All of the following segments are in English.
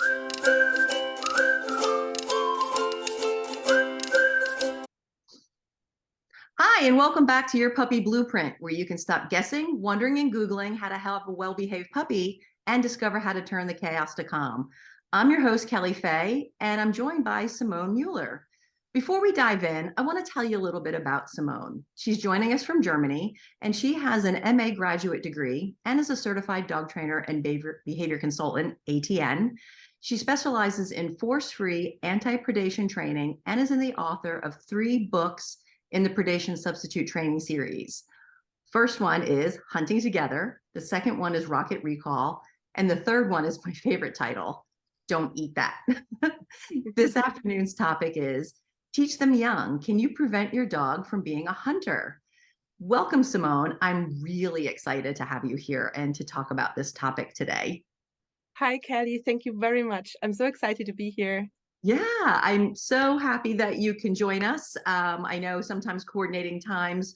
Hi, and welcome back to your puppy blueprint, where you can stop guessing, wondering, and Googling how to help a well-behaved puppy and discover how to turn the chaos to calm. I'm your host, Kelly Fahey, and I'm joined by Simone Müeller. Before we dive in, I want to tell you a little bit about Simone. She's joining us from Germany, and she has an MA graduate degree and is a certified dog trainer and behavior consultant, ATN. She specializes in force-free anti-predation training and is the author of 3 books in the predation substitute training series. First one is Hunting Together. The second one is Rocket Recall. And the third one is my favorite title, Don't Eat That. This afternoon's topic is Teach Them Young. Can you prevent your dog from being a hunter? Welcome, Simone. I'm really excited to have you here and to talk about this topic today. Hi, Kelly. Thank you very much. I'm so excited to be here. Yeah, I'm so happy that you can join us. I know sometimes coordinating times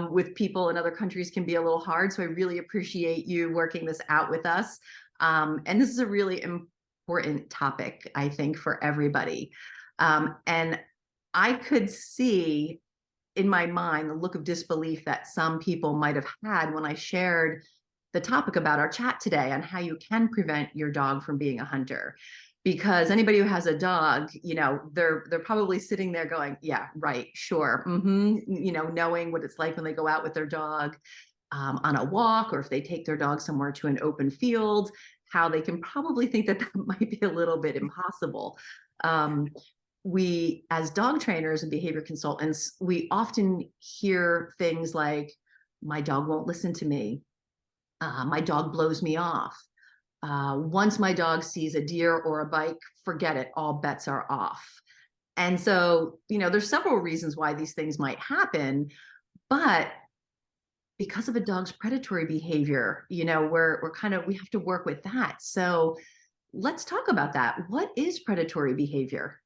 with people in other countries can be a little hard, so I really appreciate you working this out with us. And this is a really important topic, I think, for everybody. And I could see in my mind the look of disbelief that some people might have had when I shared the topic about our chat today on how you can prevent your dog from being a hunter. Because anybody who has a dog, they're probably sitting there going, yeah, right, sure, knowing what it's like when they go out with their dog on a walk, or if they take their dog somewhere to an open field, how they can probably think that that might be a little bit impossible. We, as dog trainers and behavior consultants, we often hear things like, my dog won't listen to me. My dog blows me off. Once my dog sees a deer or a bike, forget it, all bets are off. And so, there's several reasons why these things might happen, but because of a dog's predatory behavior, we have to work with that. So let's talk about that. What is predatory behavior?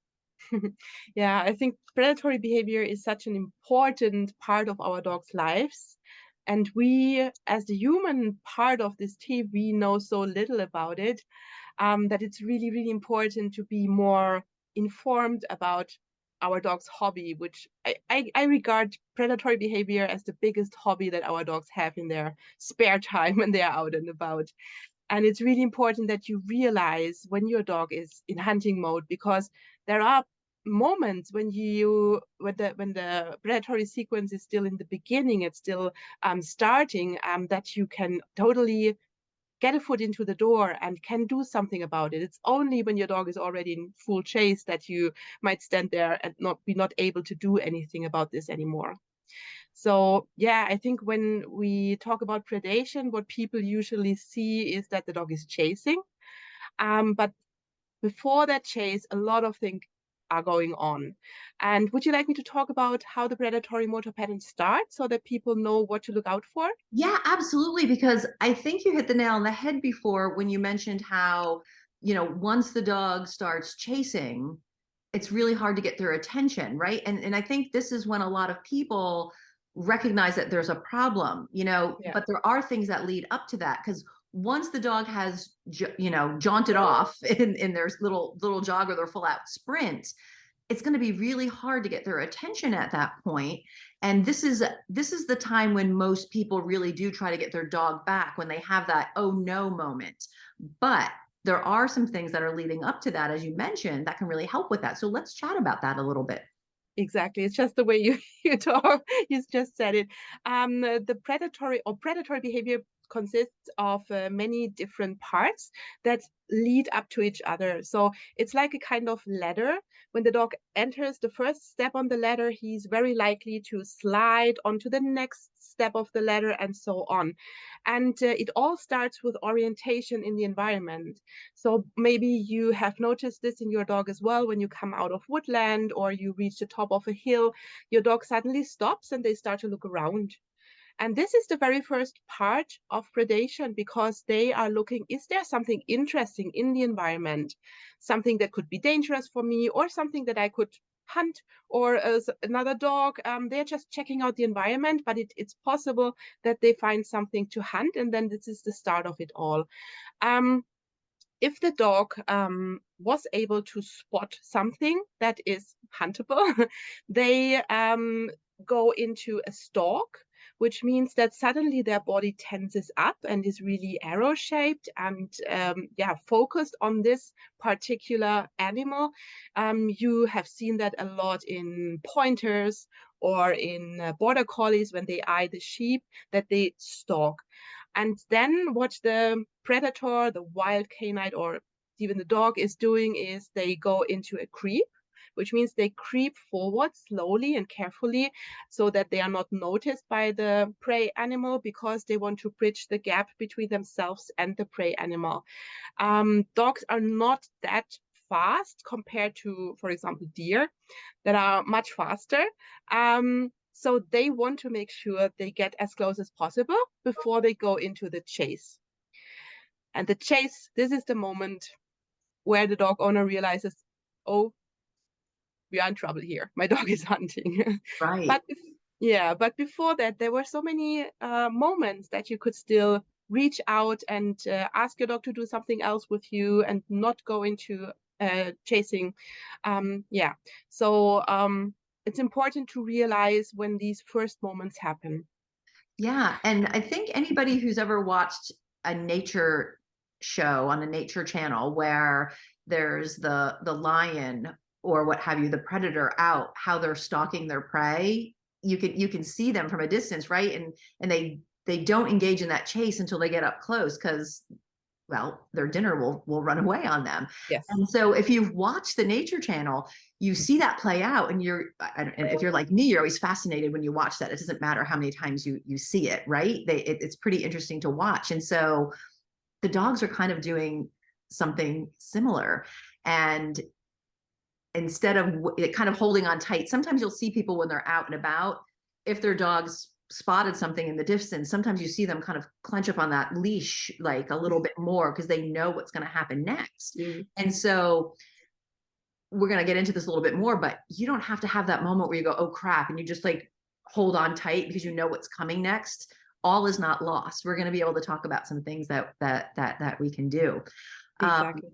Yeah, I think predatory behavior is such an important part of our dogs' lives. And we, as the human part of this team, we know so little about it, that it's really, really important to be more informed about our dog's hobby, which I regard predatory behavior as the biggest hobby that our dogs have in their spare time when they are out and about. And it's really important that you realize when your dog is in hunting mode, because there are moments when the predatory sequence is still in the beginning, it's still starting, that you can totally get a foot into the door and can do something about it. It's only when your dog is already in full chase that you might stand there and not able to do anything about this anymore. So yeah, I think when we talk about predation, what people usually see is that the dog is chasing. But before that chase, a lot of things are going on. And would you like me to talk about how the predatory motor pattern starts so that people know what to look out for? Yeah, absolutely. Because I think you hit the nail on the head before when you mentioned how, once the dog starts chasing, it's really hard to get their attention, right? And I think this is when a lot of people recognize that there's a problem, Yeah. but there are things that lead up to that. Because once the dog has, jaunted off in their little jog or their full out sprint, it's going to be really hard to get their attention at that point. And this is the time when most people really do try to get their dog back, when they have that oh no moment. But there are some things that are leading up to that, as you mentioned, that can really help with that. So let's chat about that a little bit. Exactly. It's just the way you you talk. You just said it. The predatory behavior consists of many different parts that lead up to each other. So it's like a kind of ladder. When the dog enters the first step on the ladder, he's very likely to slide onto the next step of the ladder and so on. And it all starts with orientation in the environment. So maybe you have noticed this in your dog as well. When you come out of woodland or you reach the top of a hill, your dog suddenly stops and they start to look around. And this is the very first part of predation, because they are looking, is there something interesting in the environment? Something that could be dangerous for me, or something that I could hunt, or as another dog. They're just checking out the environment, but it's possible that they find something to hunt. And then this is the start of it all. Um, if the dog was able to spot something that is huntable, they go into a stalk, which means that suddenly their body tenses up and is really arrow shaped and yeah, focused on this particular animal. You have seen that a lot in pointers or in border collies when they eye the sheep, that they stalk. And then what the predator, the wild canine, or even the dog is doing is they go into a creep, which means they creep forward slowly and carefully so that they are not noticed by the prey animal, because they want to bridge the gap between themselves and the prey animal. Dogs are not that fast compared to, for example, deer that are much faster. So they want to make sure they get as close as possible before they go into the chase. And the chase, this is the moment where the dog owner realizes, oh, we are in trouble here. My dog is hunting. Right. But yeah, but before that, there were so many moments that you could still reach out and ask your dog to do something else with you and not go into chasing. Yeah, so it's important to realize when these first moments happen. Yeah. And I think anybody who's ever watched a nature show on a nature channel where there's the lion or what have you, the predator out, how they're stalking their prey, you can see them from a distance, right? And they don't engage in that chase until they get up close because, well, their dinner will run away on them. Yes. And so if you've watched the nature channel, you see that play out, and and if you're like me, you're always fascinated when you watch that. It doesn't matter how many times you see it, right? It's pretty interesting to watch. And so the dogs are kind of doing something similar. And instead of kind of holding on tight, sometimes you'll see people when they're out and about, if their dogs spotted something in the distance, sometimes you see them kind of clench up on that leash like a little bit more because they know what's going to happen next. Mm, And so we're going to get into this a little bit more, but you don't have to have that moment where you go, oh crap, and you just like hold on tight because you know what's coming next. All is not lost. We're going to be able to talk about some things that we can do. exactly.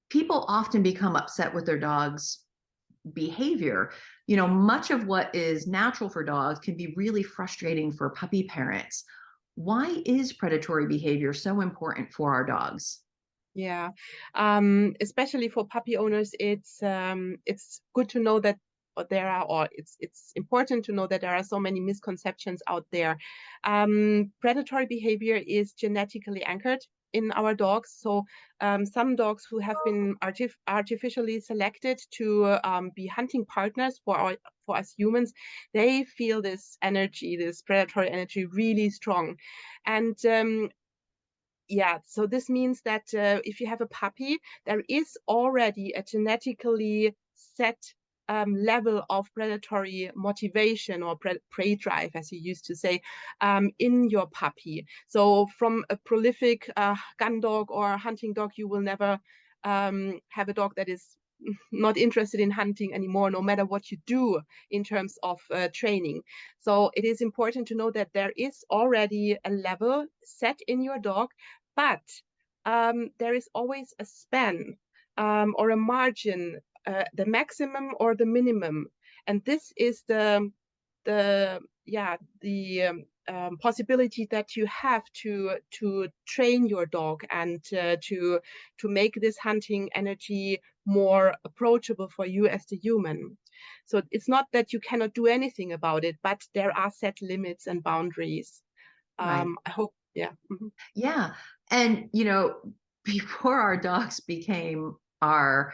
People often become upset with their dog's behavior. Much of what is natural for dogs can be really frustrating for puppy parents. Why is predatory behavior so important for our dogs? Yeah, especially for puppy owners, it's good to know that there are, or it's important to know that there are so many misconceptions out there. Predatory behavior is genetically anchored in our dogs. So some dogs who have been artificially selected to be hunting partners for us humans, they feel this energy, this predatory energy, really strong. And yeah, so this means that if you have a puppy, there is already a genetically set level of predatory motivation or prey drive, as you used to say, in your puppy. So from a prolific gun dog or hunting dog, you will never have a dog that is not interested in hunting anymore, no matter what you do in terms of training. So it is important to know that there is already a level set in your dog, but there is always a span or a margin, the maximum or the minimum, and this is the yeah the possibility that you have to train your dog and to make this hunting energy more approachable for you as the human. So it's not that you cannot do anything about it, but there are set limits and boundaries. Right. I hope, yeah. Yeah. And, before our dogs became our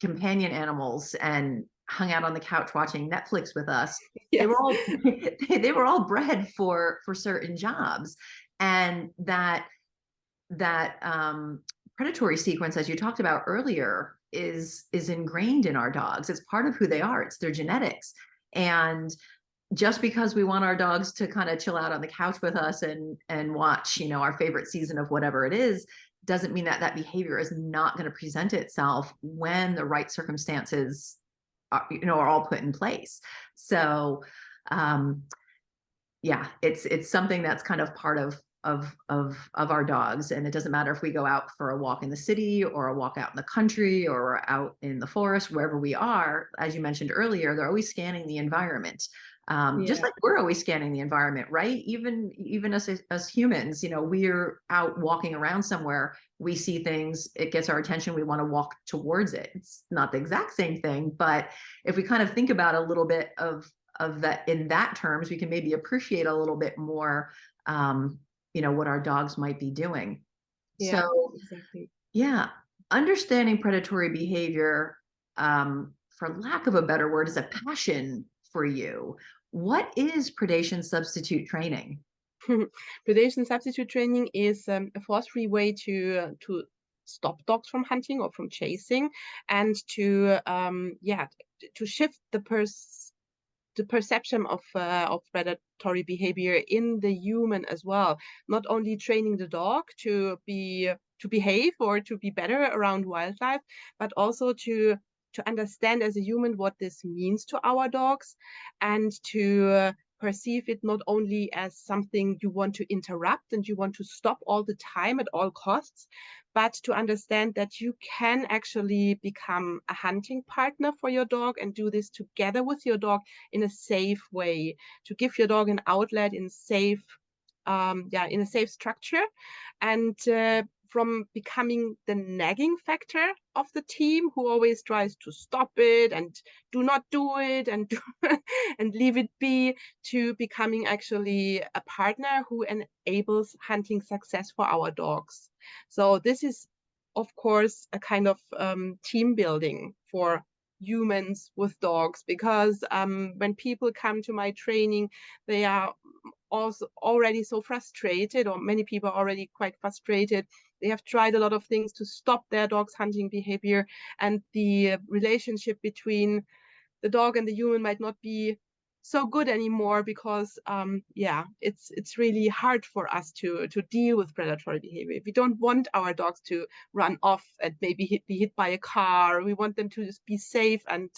companion animals and hung out on the couch watching Netflix with us, they were Yes. all they were all bred for certain jobs. And that predatory sequence, as you talked about earlier, is ingrained in our dogs. It's part of who they are. It's their genetics. And just because we want our dogs to kind of chill out on the couch with us and watch, our favorite season of whatever it is, doesn't mean that that behavior is not going to present itself when the right circumstances are all put in place. So yeah, it's something that's kind of part of of our dogs. And it doesn't matter if we go out for a walk in the city or a walk out in the country or out in the forest, wherever we are. As you mentioned earlier, they're always scanning the environment. Just Yeah. like we're always scanning the environment, right? Even as humans, we're out walking around somewhere, we see things, it gets our attention, we want to walk towards it. It's not the exact same thing, but if we kind of think about a little bit of that in that terms, we can maybe appreciate a little bit more, what our dogs might be doing. Yeah, So exactly. yeah, understanding predatory behavior, for lack of a better word, is a passion for you. What is predation substitute training? Predation substitute training is a force-free way to stop dogs from hunting or from chasing, and to to shift the perception of predatory behavior in the human as well. Not only training the dog to behave or to be better around wildlife, but also to understand as a human what this means to our dogs, and to perceive it not only as something you want to interrupt and you want to stop all the time at all costs, but to understand that you can actually become a hunting partner for your dog and do this together with your dog in a safe way, to give your dog an outlet in in a safe structure, and from becoming the nagging factor of the team who always tries to stop it and do not do it and and leave it be, to becoming actually a partner who enables hunting success for our dogs. So this is, of course, a kind of team building for humans with dogs, because when people come to my training, they are also already so frustrated, or many people are already quite frustrated. They have tried a lot of things to stop their dog's hunting behavior, and the relationship between the dog and the human might not be so good anymore, because it's really hard for us to deal with predatory behavior. We don't want our dogs to run off and maybe be hit by a car. We want them to just be safe and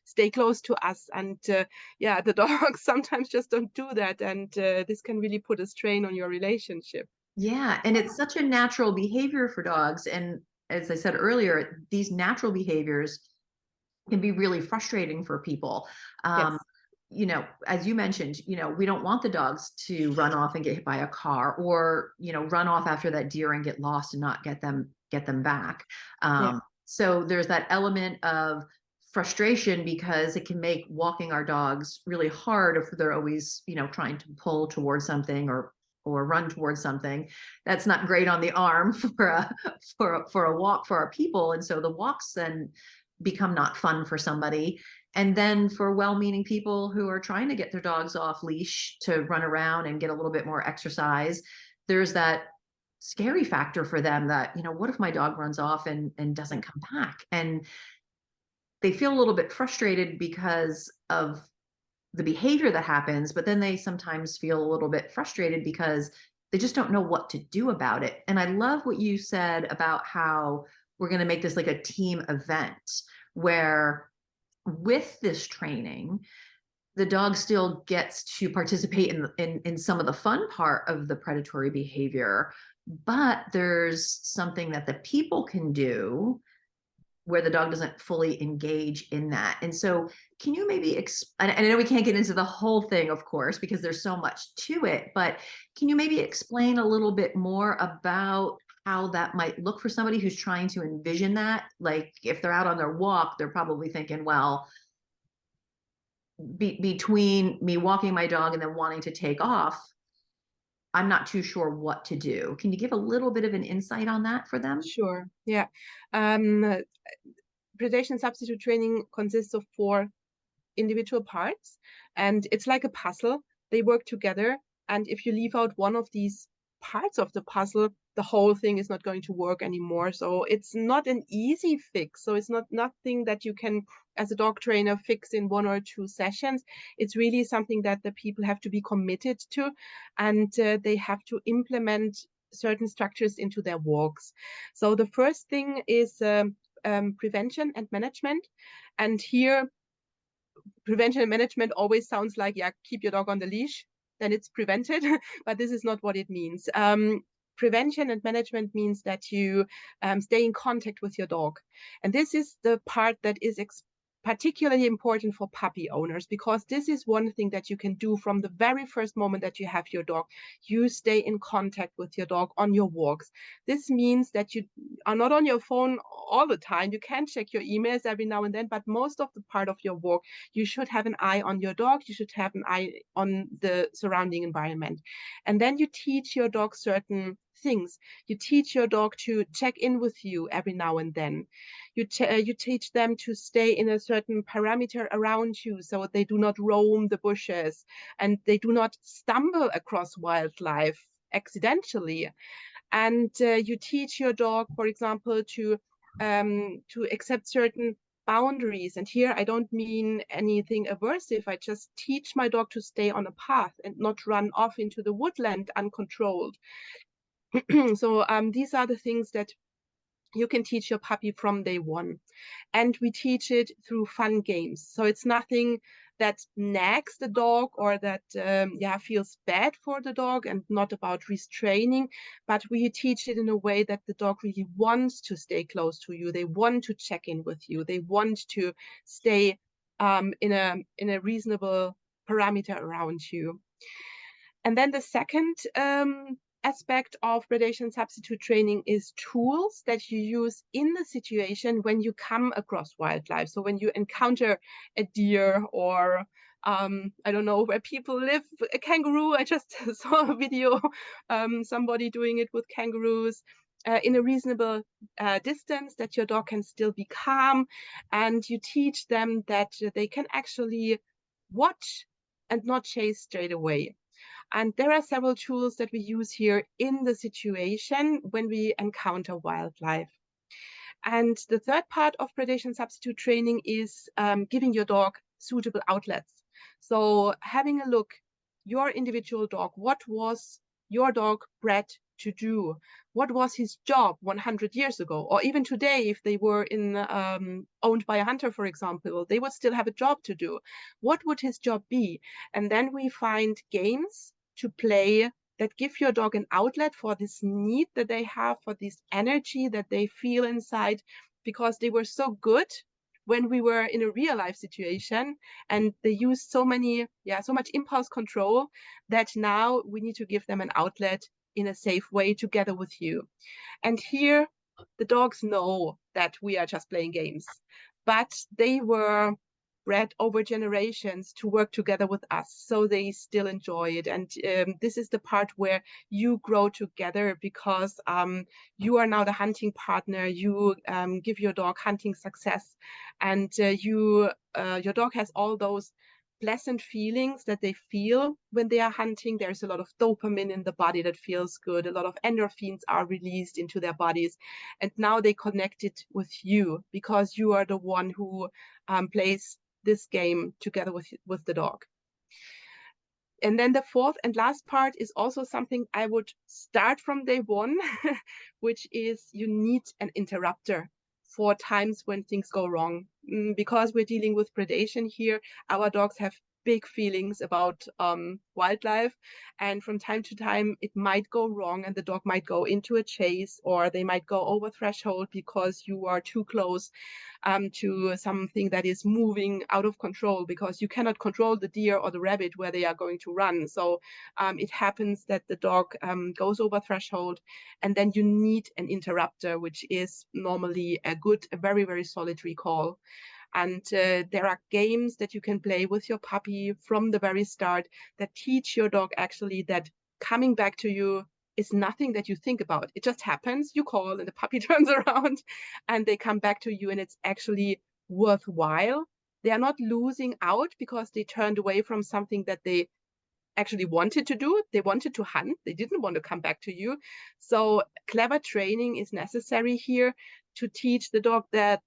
stay close to us. And the dogs sometimes just don't do that, and this can really put a strain on your relationship. Yeah, and it's such a natural behavior for dogs. And as I said earlier, these natural behaviors can be really frustrating for people. Um, Yes. as you mentioned, we don't want the dogs to run off and get hit by a car, or, run off after that deer and get lost and not get them back. Yeah. So there's that element of frustration, because it can make walking our dogs really hard if they're always, trying to pull towards something or run towards something. That's not great on the arm for a walk for our people. And so the walks then become not fun for somebody. And then for well-meaning people who are trying to get their dogs off leash to run around and get a little bit more exercise, there's that scary factor for them that, what if my dog runs off and doesn't come back? And they feel a little bit frustrated because of the behavior that happens, but then they sometimes feel a little bit frustrated because they just don't know what to do about it. And I love what you said about how we're going to make this like a team event, where with this training, the dog still gets to participate in some of the fun part of the predatory behavior, but there's something that the people can do where the dog doesn't fully engage in that. And so can you maybe and I know we can't get into the whole thing, of course, because there's so much to it, but can you maybe explain a little bit more about how that might look for somebody who's trying to envision that? Like if they're out on their walk, they're probably thinking, well, between me walking my dog and then wanting to take off, I'm not too sure what to do. Can you give a little bit of an insight on that for them? Sure. Yeah. Um, Predation substitute training consists of 4 individual parts, and it's like a puzzle. They work together, and if you leave out one of these parts of the puzzle, the whole thing is not going to work anymore. So it's not an easy fix. So it's not nothing that you can, as a dog trainer, fix in 1 or 2 sessions. It's really something that the people have to be committed to, and they have to implement certain structures into their walks. So the first thing is prevention and management. And here, prevention and management always sounds like, yeah, keep your dog on the leash. then it's prevented, but this is not what it means. Prevention and management means that you stay in contact with your dog. And this is the part that is particularly important for puppy owners, because this is one thing that you can do from the very first moment that you have your dog. You stay in contact with your dog on your walks. This means that you are not on your phone all the time. You can check your emails every now and then, but most of the part of your walk, you should have an eye on your dog. You should have an eye on the surrounding environment. And then you teach your dog certain things. You teach your dog to check in with you every now and then. You teach them to stay in a certain parameter around you so they do not roam the bushes and they do not stumble across wildlife accidentally. And you teach your dog, for example, to accept certain boundaries. And here I don't mean anything aversive. I just teach my dog to stay on a path and not run off into the woodland uncontrolled. So these are the things that you can teach your puppy from day one. And we teach it through fun games. So it's nothing that nags the dog or that feels bad for the dog, and not about restraining, but we teach it in a way that the dog really wants to stay close to you. They want to check in with you. They want to stay in a reasonable parameter around you. And then the second aspect of predation substitute training is tools that you use in the situation when you come across wildlife. So when you encounter a deer or I don't know where people live, a kangaroo. I just saw a video, somebody doing it with kangaroos. In a reasonable distance, that your dog can still be calm, and you teach them that they can actually watch and not chase straight away. And there are several tools that we use here in the situation when we encounter wildlife. And the third part of predation substitute training is giving your dog suitable outlets. So having a look, your individual dog, what was your dog bred to do? What was his job 100 years ago? Or even today, if they were owned by a hunter, for example, they would still have a job to do. What would his job be? And then we find games to play that give your dog an outlet for this need that they have, for this energy that they feel inside, because they were so good when we were in a real life situation, and they used so much impulse control, that now we need to give them an outlet in a safe way together with you. And here the dogs know that we are just playing games, but they were bred over generations to work together with us, so they still enjoy it. And this is the part where you grow together, because you are now the hunting partner. You give your dog hunting success, and your dog has all those pleasant feelings that they feel when they are hunting. There's a lot of dopamine in the body that feels good. A lot of endorphins are released into their bodies, and now they connect it with you, because you are the one who plays this game together with the dog. And then the fourth and last part is also something I would start from day one, which is you need an interrupter for times when things go wrong. Because we're dealing with predation here, our dogs have big feelings about wildlife, and from time to time it might go wrong, and the dog might go into a chase, or they might go over threshold because you are too close to something that is moving out of control, because you cannot control the deer or the rabbit where they are going to run. So it happens that the dog goes over threshold, and then you need an interrupter, which is normally a very, very solid recall. And there are games that you can play with your puppy from the very start that teach your dog actually that coming back to you is nothing that you think about. It just happens. You call and the puppy turns around and they come back to you, and it's actually worthwhile. They are not losing out because they turned away from something that they actually wanted to do. They wanted to hunt. They didn't want to come back to you. So clever training is necessary here to teach the dog that,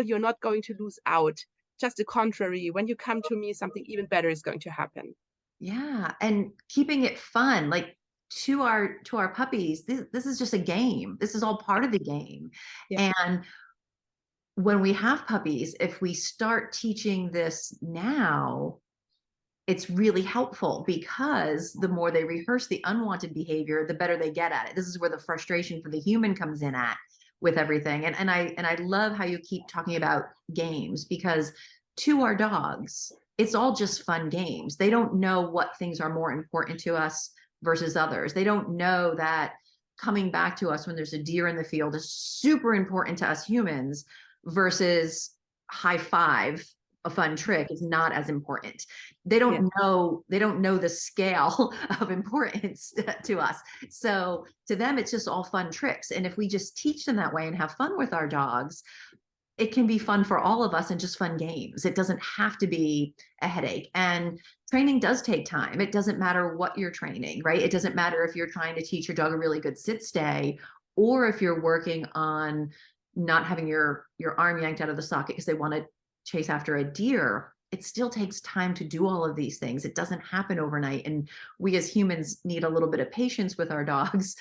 you're not going to lose out. Just the contrary, when you come to me, something even better is going to happen. Yeah, and keeping it fun, like to our puppies, this is just a game. This is all part of the game. Yeah. And when we have puppies, if we start teaching this now, it's really helpful because the more they rehearse the unwanted behavior, the better they get at it. This is where the frustration for the human comes in at with everything. And I love how you keep talking about games, because to our dogs, it's all just fun games. They don't know what things are more important to us versus others. They don't know that coming back to us when there's a deer in the field is super important to us humans versus high five, a fun trick, is not as important. They Yeah. don't know the scale of importance to us. So to them, it's just all fun tricks. And if we just teach them that way and have fun with our dogs, it can be fun for all of us and just fun games. It doesn't have to be a headache. And training does take time. It doesn't matter what you're training, right? It doesn't matter if you're trying to teach your dog a really good sit stay, or if you're working on not having your arm yanked out of the socket because they want to chase after a deer. It still takes time to do all of these things. It doesn't happen overnight. And we as humans need a little bit of patience with our dogs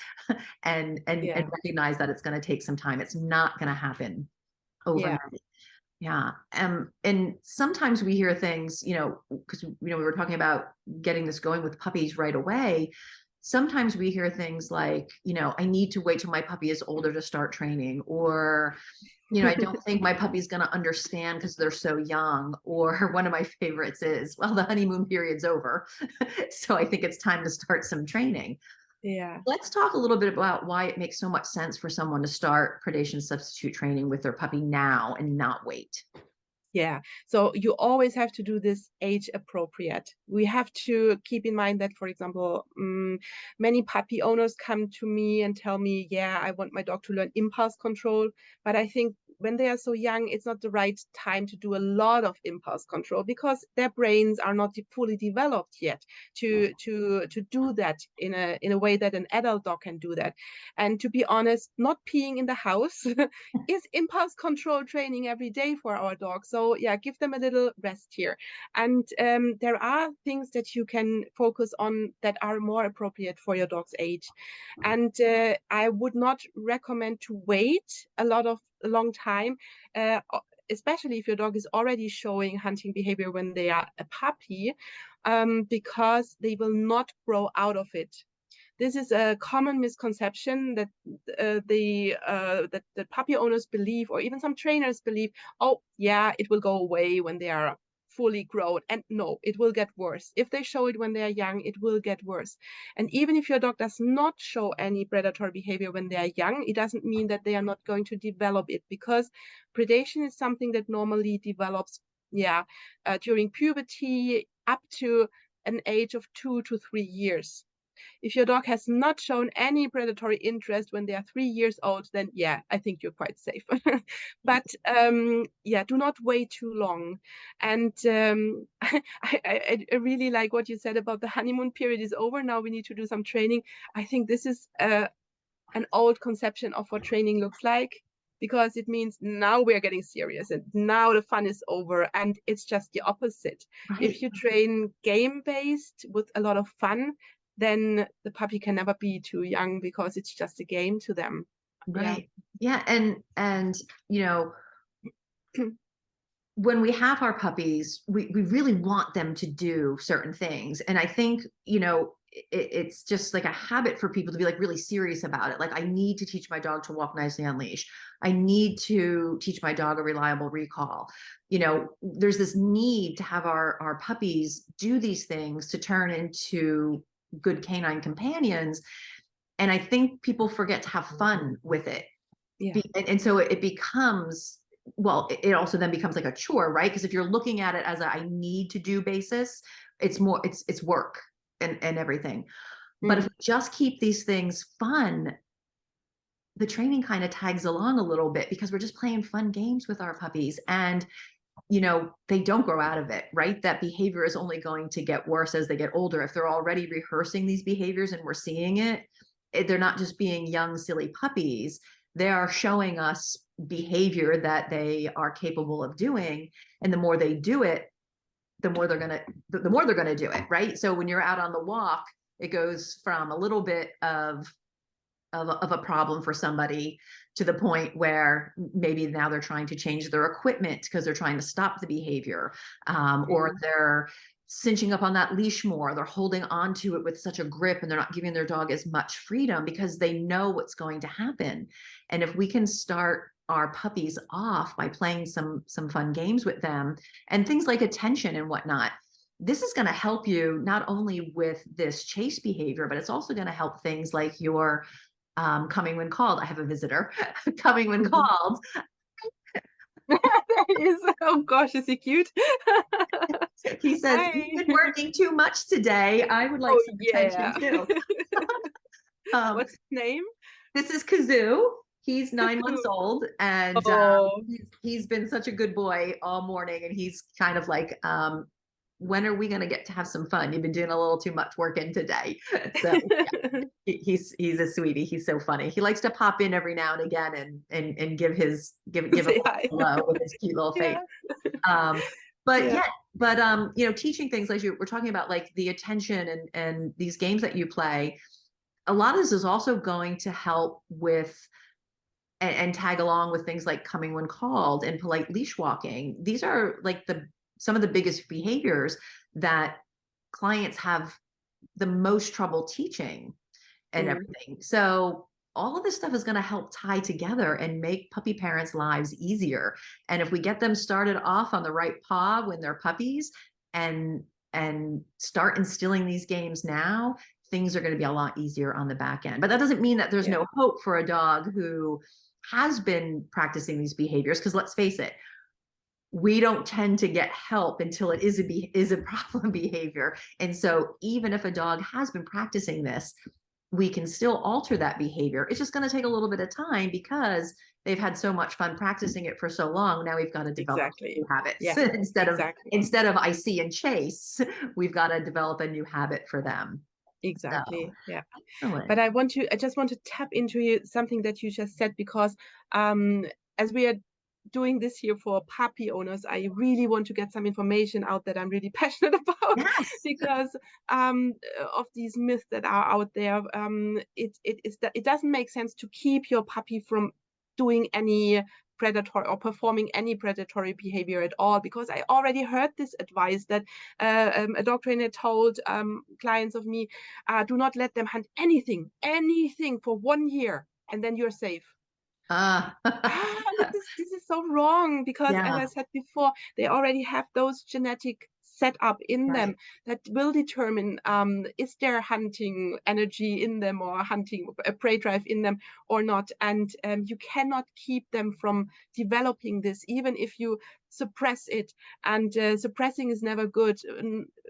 and Yeah. recognize that it's going to take some time. It's not going to happen Yeah. overnight. Yeah. And sometimes we hear things, because we were talking about getting this going with puppies right away. Sometimes we hear things like, I need to wait till my puppy is older to start training, or, I don't think my puppy's going to understand because they're so young. Or one of my favorites is, well, the honeymoon period's over. So I think it's time to start some training. Yeah. Let's talk a little bit about why it makes so much sense for someone to start predation substitute training with their puppy now and not wait. Yeah. So you always have to do this age appropriate. We have to keep in mind that, for example, many puppy owners come to me and tell me, yeah, I want my dog to learn impulse control. But I think when they are so young, it's not the right time to do a lot of impulse control because their brains are not fully developed yet to do that in a way that an adult dog can do that. And to be honest, not peeing in the house is impulse control training every day for our dogs. So yeah, give them a little rest here. And there are things that you can focus on that are more appropriate for your dog's age. And I would not recommend to wait a long time. Especially if your dog is already showing hunting behavior when they are a puppy, because they will not grow out of it. This is a common misconception that that puppy owners believe, or even some trainers believe. Oh, yeah, it will go away when they are fully grown. And no, it will get worse. If they show it when they are young, it will get worse. And even if your dog does not show any predatory behavior when they are young, it doesn't mean that they are not going to develop it, because predation is something that normally develops, during puberty up to an age of 2 to 3 years. If your dog has not shown any predatory interest when they are 3 years old, then yeah, I think you're quite safe. But yeah, do not wait too long. And I really like what you said about the honeymoon period is over. Now we need to do some training. I think this is an old conception of what training looks like, because it means now we're getting serious and now the fun is over, and it's just the opposite. Right. If you train game based with a lot of fun, then the puppy can never be too young because it's just a game to them. Yeah. Right. Yeah. And when we have our puppies, we really want them to do certain things. And I think, it's just like a habit for people to be like really serious about it. Like, I need to teach my dog to walk nicely on leash. I need to teach my dog a reliable recall. There's this need to have our puppies do these things to turn into good canine companions. And I think people forget to have fun with it. Yeah. And so it becomes, well, it also then becomes like a chore, right? Because if you're looking at it as a I need to do basis, it's work and everything. But if Mm. we just keep these things fun, the training kind of tags along a little bit because we're just playing fun games with our puppies. And they don't grow out of it, right? That behavior is only going to get worse as they get older. If they're already rehearsing these behaviors and we're seeing it, they're not just being young, silly puppies. They are showing us behavior that they are capable of doing. And the more they do it, the more they're going to do it, right? So when you're out on the walk, it goes from a little bit of a problem for somebody to the point where maybe now they're trying to change their equipment because they're trying to stop the behavior, or Mm. they're cinching up on that leash more. They're holding on to it with such a grip, and they're not giving their dog as much freedom because they know what's going to happen. And if we can start our puppies off by playing some fun games with them and things like attention and whatnot, this is going to help you not only with this chase behavior, but it's also going to help things like your coming when called. I have a visitor. Coming when Mhm. called. Oh gosh, is he cute? He says, Hi. "You've been working too much today. I would like Oh some attention yeah. too." Um, What's his name? this is Kazoo. He's 9 months Cuckoo. old, and Oh, he's been such a good boy all morning. And he's kind of like, when are we going to get to have some fun? You've been doing a little too much working today. So he's a sweetie. He's so funny. He likes to pop in every now and again and give a say hi. hello with his cute little face. Yeah, Um, but yeah, yeah, but teaching things like we're talking about, like the attention and these games that you play. A lot of this is also going to help with and tag along with things like coming when called and polite leash walking. These are like some of the biggest behaviors that clients have the most trouble teaching and mm, everything. So all of this stuff is going to help tie together and make puppy parents' lives easier. And if we get them started off on the right paw when they're puppies and start instilling these games now, things are going to be a lot easier on the back end. But that doesn't mean that there's yeah, no hope for a dog who has been practicing these behaviors, because let's face it, we don't tend to get help until it is a problem behavior. And so even if a dog has been practicing this, we can still alter that behavior. It's just going to take a little bit of time because they've had so much fun practicing it for so long. Now we've got to develop exactly. new habits Yeah, exactly. instead of I see and chase, we've got to develop a new habit for them. So Exactly. Yeah. excellent. But I just want to tap into something that you just said, because as we are doing this here for puppy owners, I really want to get some information out that I'm really passionate about, Yes. because of these myths that are out there. It doesn't make sense to keep your puppy from doing any predatory or performing any predatory behavior at all, because I already heard this advice that a dog trainer told clients of me, do not let them hunt anything for 1 year, and then you're safe. Uh, This is so wrong, because as yeah. I said before, they already have those genetic set up in Right. them that will determine, is there hunting energy in them or hunting a prey drive in them or not. And you cannot keep them from developing this, even if you suppress it. And suppressing is never good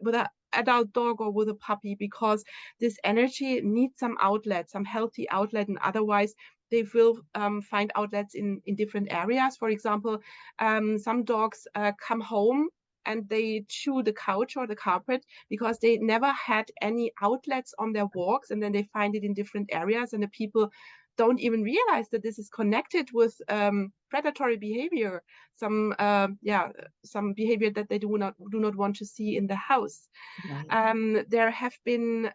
with an adult dog or with a puppy, because this energy needs some outlet, some healthy outlet, and otherwise they will find outlets in different areas. For example, some dogs come home and they chew the couch or the carpet because they never had any outlets on their walks, and then they find it in different areas, and the people don't even realize that this is connected with predatory behavior, some behavior that they do not want to see in the house. Right. There have been,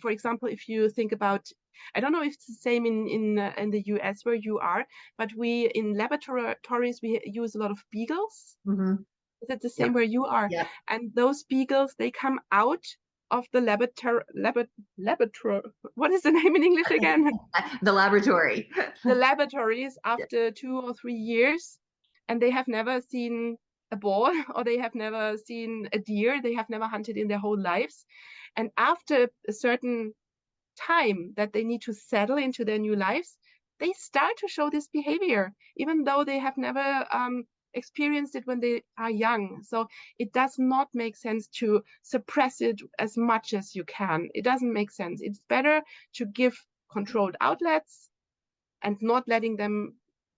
for example, if you think about, I don't know if it's the same in the US where you are, but we in laboratories we use a lot of beagles. Mm-hmm. Is it the Yep. same where you are? Yep. And those beagles, they come out of the laboratory. What is the name in English again? The laboratory. The laboratories Yep. after 2 or 3 years, and they have never seen a boar or they have never seen a deer. They have never hunted in their whole lives. And after a certain time that they need to settle into their new lives, they start to show this behavior, even though they have never experienced it when they are young. So it does not make sense to suppress it as much as you can. It doesn't make sense. It's better to give controlled outlets and not letting them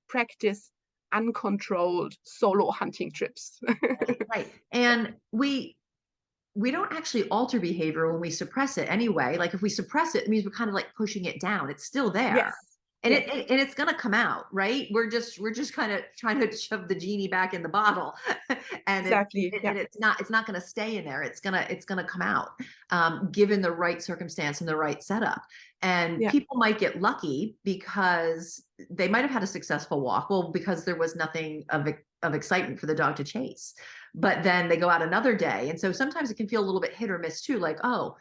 practice uncontrolled solo hunting trips. Right. Right. And we don't actually alter behavior when we suppress it anyway. Like if we suppress it, it means we're kind of like pushing it down. It's still there. Yes, and Yeah, and it's going to come out, right? We're just kind of trying to shove the genie back in the bottle, and exactly. Yeah, it's not going to stay in there. It's gonna come out, given the right circumstance and the right setup. And yeah, people might get lucky because they might have had a successful walk, well, because there was nothing of excitement for the dog to chase. But then they go out another day, and so sometimes it can feel a little bit hit or miss too. Like, oh,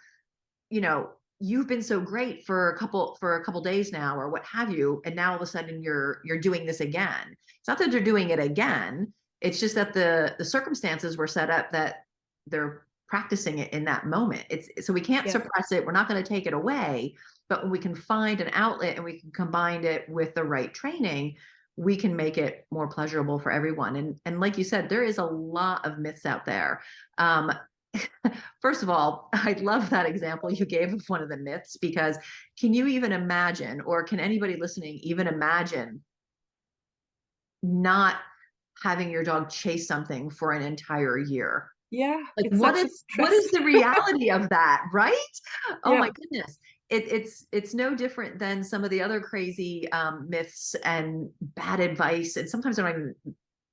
you know, you've been so great for a couple days now, or what have you, and now all of a sudden you're doing this again. It's not that they're doing it again, it's just that the circumstances were set up that they're practicing it in that moment. It's so we can't yeah, suppress it, we're not going to take it away, but when we can find an outlet and we can combine it with the right training, we can make it more pleasurable for everyone. And like you said, there is a lot of myths out there. um, First of all, I love that example you gave of one of the myths, because can you even imagine, or can anybody listening even imagine not having your dog chase something for an entire year? yeah. Like, It's such a what stress. is the reality of that, right? Oh Yeah, my goodness. It's no different than some of the other crazy myths and bad advice, and sometimes they're not even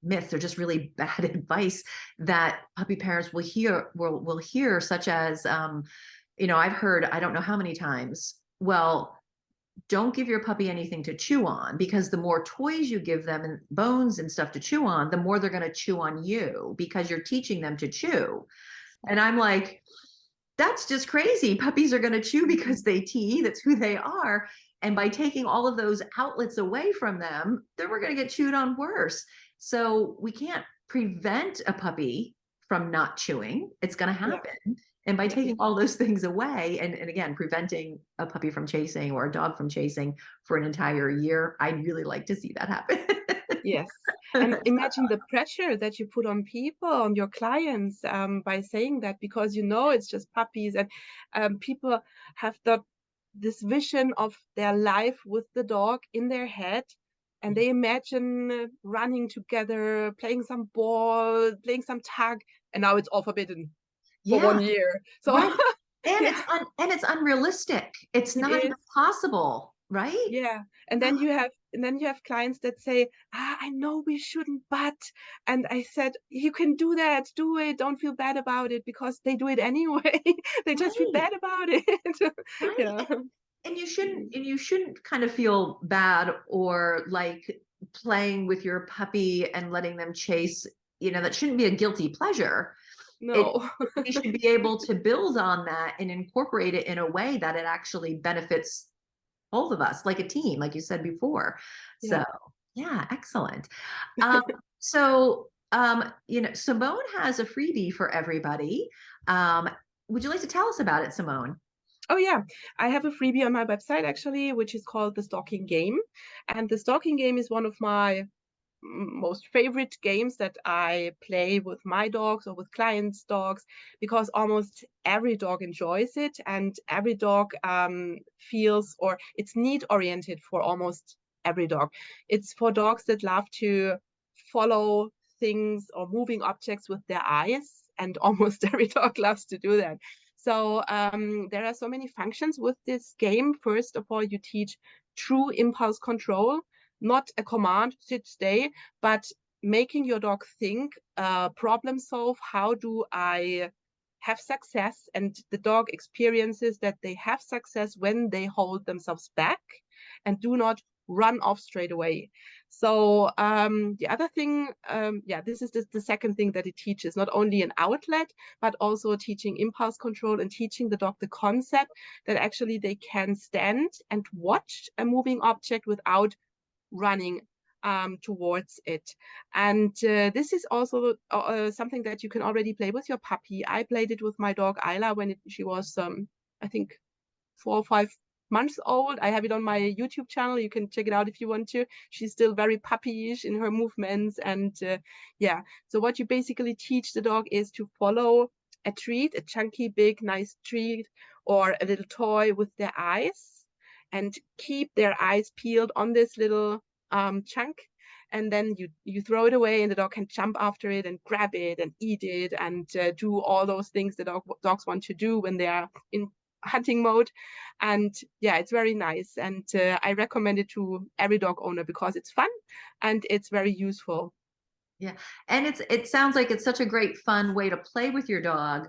myths, they're just really bad advice that puppy parents will hear, such as I've heard, I don't know how many times, well, don't give your puppy anything to chew on, because the more toys you give them and bones and stuff to chew on, the more they're going to chew on you because you're teaching them to chew. And I'm like, that's just crazy. Puppies are going to chew because they tee. That's who they are. And by taking all of those outlets away from them, then we're going to get chewed on worse. So we can't prevent a puppy from not chewing. It's going to yeah, happen. And by yeah. taking all those things away, and again, preventing a puppy from chasing or a dog from chasing for an entire year, I'd really like to see that happen. Yes. And imagine the pressure that you put on people, on your clients, by saying that, because you know it's just puppies, and people have this vision of their life with the dog in their head, and they imagine running together, playing some ball, playing some tag, and now it's all forbidden for Yeah, 1 year. So right. And yeah, it's unrealistic. It's it not even is. possible, right? Yeah, and then you have clients that say, I know we shouldn't, but, and I said, you can do that, do it, don't feel bad about it, because they do it anyway. They just feel Right, bad about it. right. Yeah. And you shouldn't kind of feel bad or like playing with your puppy and letting them chase, that shouldn't be a guilty pleasure. It No. We should be able to build on that and incorporate it in a way that it actually benefits both of us, like a team, like you said before. Yeah. So yeah, excellent. Um, Simone has a freebie for everybody. Um, would you like to tell us about it, Simone? Oh yeah, I have a freebie on my website actually, which is called the Stalking Game. And the Stalking Game is one of my most favorite games that I play with my dogs or with clients' dogs, because almost every dog enjoys it, and every dog feels, or it's need oriented for almost every dog. It's for dogs that love to follow things or moving objects with their eyes, and almost every dog loves to do that. So there are so many functions with this game. First of all, you teach true impulse control, not a command, sit, stay, but making your dog think, problem solve. How do I have success? And the dog experiences that they have success when they hold themselves back and do not run off straight away. So the other thing, this is the second thing that it teaches, not only an outlet, but also teaching impulse control and teaching the dog the concept that actually they can stand and watch a moving object without running towards it. And this is also something that you can already play with your puppy. I played it with my dog Isla when she was, I think, 4 or 5 months old. I have it on my YouTube channel. You can check it out if you want to. She's still very puppyish in her movements. And yeah, so what you basically teach the dog is to follow a treat, a chunky, big, nice treat, or a little toy with their eyes, and keep their eyes peeled on this little chunk. And then you throw it away, and the dog can jump after it and grab it and eat it, and do all those things that dogs want to do when they are in hunting mode. And yeah, it's very nice. And I recommend it to every dog owner because it's fun and it's very useful. Yeah. And it sounds like it's such a great fun way to play with your dog,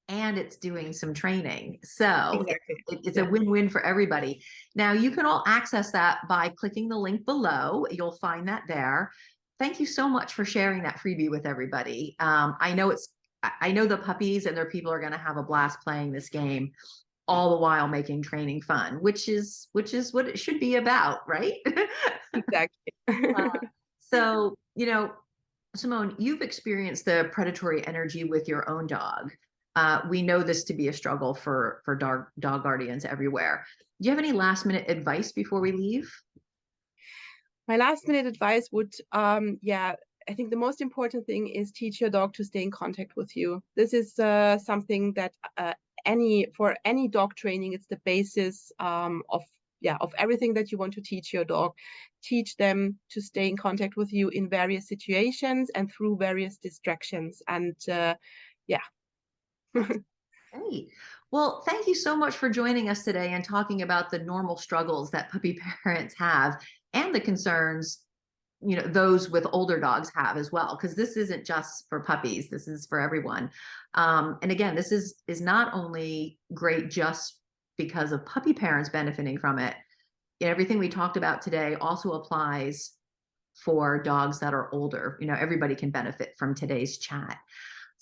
and it's doing some training. So Exactly. it's a Yeah. win-win for everybody. Now you can all access that by clicking the link below. You'll find that there. Thank you so much for sharing that freebie with everybody. I know the puppies and their people are going to have a blast playing this game, all the while making training fun, which is what it should be about, right? Exactly. So, Simone, you've experienced the predatory energy with your own dog. We know this to be a struggle for dog guardians everywhere. Do you have any last minute advice before we leave? My last minute advice would, yeah, I think the most important thing is teach your dog to stay in contact with you. This is something that for any dog training, it's the basis of everything that you want to teach your dog. Teach them to stay in contact with you in various situations and through various distractions. And yeah. That's great. Well, thank you so much for joining us today and talking about the normal struggles that puppy parents have and the concerns, those with older dogs have as well, because this isn't just for puppies, this is for everyone. And again, this is not only great just because of puppy parents benefiting from it. Everything we talked about today also applies for dogs that are older. Everybody can benefit from today's chat.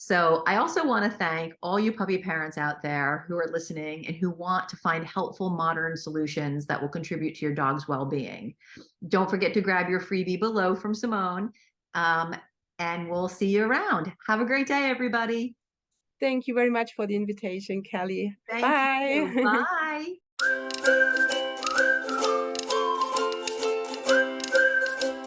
So I also want to thank all you puppy parents out there who are listening and who want to find helpful modern solutions that will contribute to your dog's well-being. Don't forget to grab your freebie below from Simone, and we'll see you around. Have a great day, everybody. Thank you very much for the invitation, Kelly. Thank you. Bye. Bye.